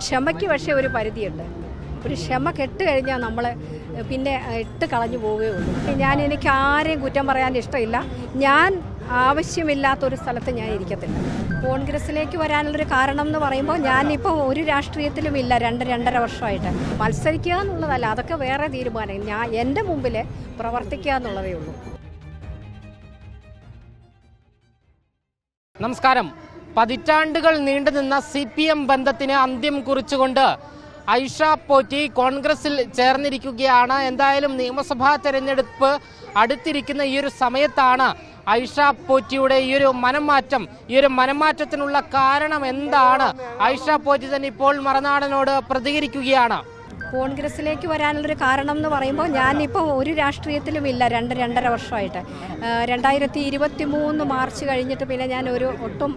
ക്ഷമയ്ക്ക് പക്ഷേ ഒരു പരിധിയുണ്ട്. ഒരു ക്ഷമ കെട്ട് കഴിഞ്ഞാൽ നമ്മൾ പിന്നെ ഇട്ട് കളഞ്ഞു പോവുകയുള്ളൂ. എനിക്ക് ആരെയും കുറ്റം പറയാൻ ഇഷ്ടമില്ല. ഞാൻ ആവശ്യമില്ലാത്തൊരു സ്ഥലത്ത് ഞാൻ ഇരിക്കത്തില്ല. കോൺഗ്രസ്സിലേക്ക് വരാനുള്ളൊരു കാരണം എന്ന് പറയുമ്പോൾ ഞാനിപ്പോൾ ഒരു രാഷ്ട്രീയത്തിലും ഇല്ല. 2-2.5 വർഷമായിട്ട് മത്സരിക്കുക എന്നുള്ളതല്ല, അതൊക്കെ വേറെ തീരുമാനം. എൻ്റെ മുമ്പിൽ പ്രവർത്തിക്കുക എന്നുള്ളതേ ഉള്ളൂ. നമസ്കാരം. പതിറ്റാണ്ടുകൾ നീണ്ടുനിന്ന CPM ബന്ധത്തിന് അന്ത്യം കുറിച്ചുകൊണ്ട് ഐഷ പോറ്റി കോൺഗ്രസിൽ ചേർന്നിരിക്കുകയാണ്. എന്തായാലും നിയമസഭാ തെരഞ്ഞെടുപ്പ് അടുത്തിരിക്കുന്ന ഈ ഒരു സമയത്താണ് ഐഷ പോറ്റിയുടെ ഈ ഒരു മനംമാറ്റത്തിനുള്ള കാരണം എന്താണ്? ഐഷ പോറ്റി തന്നെ ഇപ്പോൾ മറുനാടനോട് പ്രതികരിക്കുകയാണ്. കോൺഗ്രസ്സിലേക്ക് വരാനുള്ളൊരു കാരണം എന്ന് പറയുമ്പോൾ ഞാനിപ്പോൾ ഒരു രാഷ്ട്രീയത്തിലും ഇല്ല. 2-2.5 വർഷമായിട്ട് 2023 മാർച്ച് കഴിഞ്ഞിട്ട് പിന്നെ ഞാൻ ഒട്ടും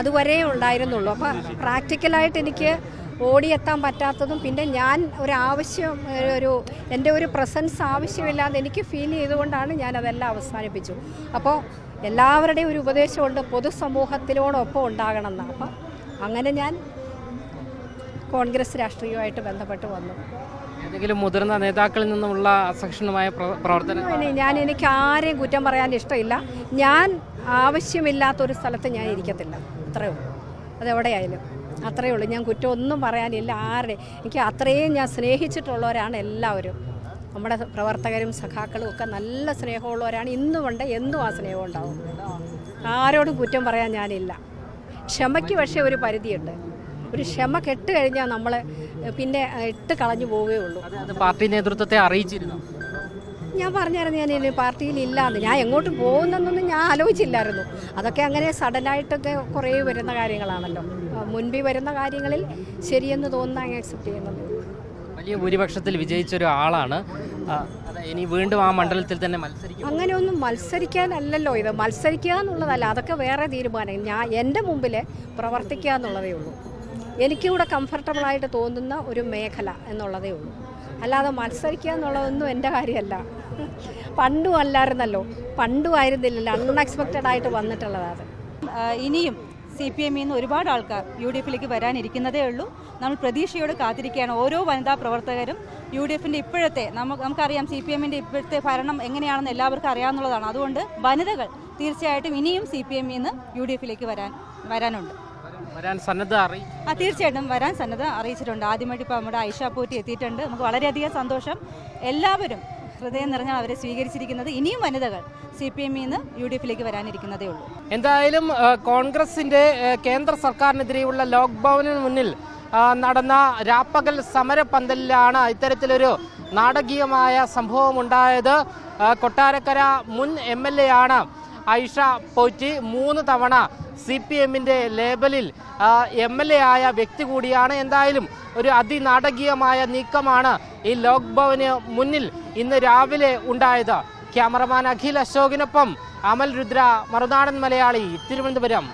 അതുവരെ ഉണ്ടായിരുന്നുള്ളൂ. അപ്പോൾ പ്രാക്ടിക്കലായിട്ട് എനിക്ക് ഓടിയെത്താൻ പറ്റാത്തതും പിന്നെ ഞാൻ എൻ്റെ ഒരു പ്രസൻസ് ആവശ്യമില്ലാതെ എനിക്ക് ഫീൽ ചെയ്തുകൊണ്ടാണ് ഞാനതെല്ലാം അവസാനിപ്പിച്ചു. അപ്പോൾ എല്ലാവരുടെയും ഒരു ഉപദേശമുണ്ട്, പൊതുസമൂഹത്തിനോടൊപ്പം ഉണ്ടാകണമെന്ന്. അപ്പം അങ്ങനെ ഞാൻ കോൺഗ്രസ് രാഷ്ട്രീയവുമായിട്ട് ബന്ധപ്പെട്ട് വന്നു. ഏതെങ്കിലും മുതിർന്ന നേതാക്കളിൽ നിന്നുമുള്ള അസഹിഷ്ണുമായ പ്രവർത്തനം എനിക്ക് ആരെയും കുറ്റം പറയാൻ ഇഷ്ടമില്ല. ഞാൻ ആവശ്യമില്ലാത്തൊരു സ്ഥലത്ത് ഞാൻ ഇരിക്കത്തില്ല. അത്രയേ ഉള്ളൂ. അതെവിടെയായാലും അത്രയേ ഉള്ളൂ. ഞാൻ കുറ്റം ഒന്നും പറയാനില്ല ആരുടെ. എനിക്ക് അത്രയും ഞാൻ സ്നേഹിച്ചിട്ടുള്ളവരാണ് എല്ലാവരും. നമ്മുടെ പ്രവർത്തകരും സഖാക്കളും ഒക്കെ നല്ല സ്നേഹമുള്ളവരാണ്. ഇന്നുമുണ്ട്, എന്നും ആ സ്നേഹം ഉണ്ടാവും. ആരോടും കുറ്റം പറയാൻ ഞാനില്ല. ക്ഷമയ്ക്ക് പക്ഷേ ഒരു പരിധിയുണ്ട്. ഒരു ക്ഷമ കെട്ട് കഴിഞ്ഞാൽ നമ്മൾ പിന്നെ ഇട്ട് കളഞ്ഞു പോവുകയുള്ളൂ. പാർട്ടി നേതൃത്വത്തെ അറിയിച്ചിരുന്നു. ഞാൻ പറഞ്ഞായിരുന്നു ഞാൻ പാർട്ടിയിൽ ഇല്ലാന്ന്. ഞാൻ എങ്ങോട്ട് പോകുന്നൊന്നും ഞാൻ ആലോചിച്ചില്ലായിരുന്നു. അതൊക്കെ അങ്ങനെ സഡനായിട്ടൊക്കെ കുറേ വരുന്ന കാര്യങ്ങളാണല്ലോ. മുൻപിൽ വരുന്ന കാര്യങ്ങളിൽ ശരിയെന്ന് തോന്നുന്ന അങ്ങ് അക്സെപ്റ്റ് ചെയ്യുന്നത്. വലിയ ഭൂരിപക്ഷത്തിൽ വിജയിച്ചൊരു ആളാണ്. ഇനി വീണ്ടും ആ മണ്ഡലത്തിൽ തന്നെ മത്സരിക്കും. അങ്ങനെയൊന്നും മത്സരിക്കാനല്ലല്ലോ ഇത്. മത്സരിക്കുക എന്നുള്ളതല്ല, അതൊക്കെ വേറെ തീരുമാനം. എൻ്റെ മുമ്പിൽ പ്രവർത്തിക്കുക എന്നുള്ളതേ ഉള്ളൂ. എനിക്കിവിടെ കംഫർട്ടബിളായിട്ട് തോന്നുന്ന ഒരു മേഖല എന്നുള്ളതേ ഉള്ളൂ. അല്ലാതെ മത്സരിക്കുക എന്നുള്ളതൊന്നും എൻ്റെ കാര്യമല്ല. പണ്ടും അല്ലായിരുന്നല്ലോ, പണ്ടും ആയിരുന്നില്ലല്ലോ, അൺഎക്സ്പെക്റ്റഡ് ആയിട്ട് വന്നിട്ടുള്ളതാണ്. ഇനിയും CPM നിന്ന് ഒരുപാട് ആൾക്കാർ UDFിലേക്ക് വരാനിരിക്കുന്നതേ ഉള്ളൂ. നമ്മൾ പ്രതീക്ഷയോട് കാത്തിരിക്കുകയാണ്. ഓരോ വനിതാ പ്രവർത്തകരും UDFിൻ്റെ ഇപ്പോഴത്തെ നമുക്കറിയാം CPMൻ്റെ ഇപ്പോഴത്തെ ഭരണം എങ്ങനെയാണെന്ന് എല്ലാവർക്കും അറിയാവുന്നതാണ്. അതുകൊണ്ട് വനിതകൾ തീർച്ചയായിട്ടും ഇനിയും CPM നിന്ന് UDFിലേക്ക് വരാനുണ്ട്. തീർച്ചയായിട്ടും വരാൻ സന്നദ്ധ അറിയിച്ചിട്ടുണ്ട്. ആദ്യമായിട്ട് ഇപ്പോൾ നമ്മുടെ ഐഷ പോറ്റി എത്തിയിട്ടുണ്ട്. നമുക്ക് വളരെയധികം സന്തോഷം. എല്ലാവരും ഹൃദയം നിറഞ്ഞ അവരെ സ്വീകരിച്ചിരിക്കുന്നത്. ഇനിയും വനിതകൾ CPM നിന്ന് UDFിലേക്ക് വരാനിരിക്കുന്നതേ ഉള്ളൂ. എന്തായാലും കോൺഗ്രസിന്റെ കേന്ദ്ര സർക്കാരിനെതിരെയുള്ള ലോക്ക്ഡൌണിന് മുന്നിൽ നടന്ന രാപ്പകൽ സമരപന്തലിലാണ് ഇത്തരത്തിലൊരു നാടകീയമായ സംഭവം ഉണ്ടായത്. കൊട്ടാരക്കര മുൻ MLA ആണ് ഐഷ പോറ്റി. 3 തവണ CPMൻ്റെ ലേബലിൽ MLA ആയ വ്യക്തി കൂടിയാണ്. എന്തായാലും ഒരു അതിനാടകീയമായ നീക്കമാണ് ഈ ലോക്ക്ഡൌണിന് മുന്നിൽ ഇന്ന് രാവിലെ ഉണ്ടായത്. ക്യാമറമാൻ അഖിൽ അശോകിനൊപ്പം അമൽ രുദ്ര, മറുനാടൻ മലയാളി, തിരുവനന്തപുരം.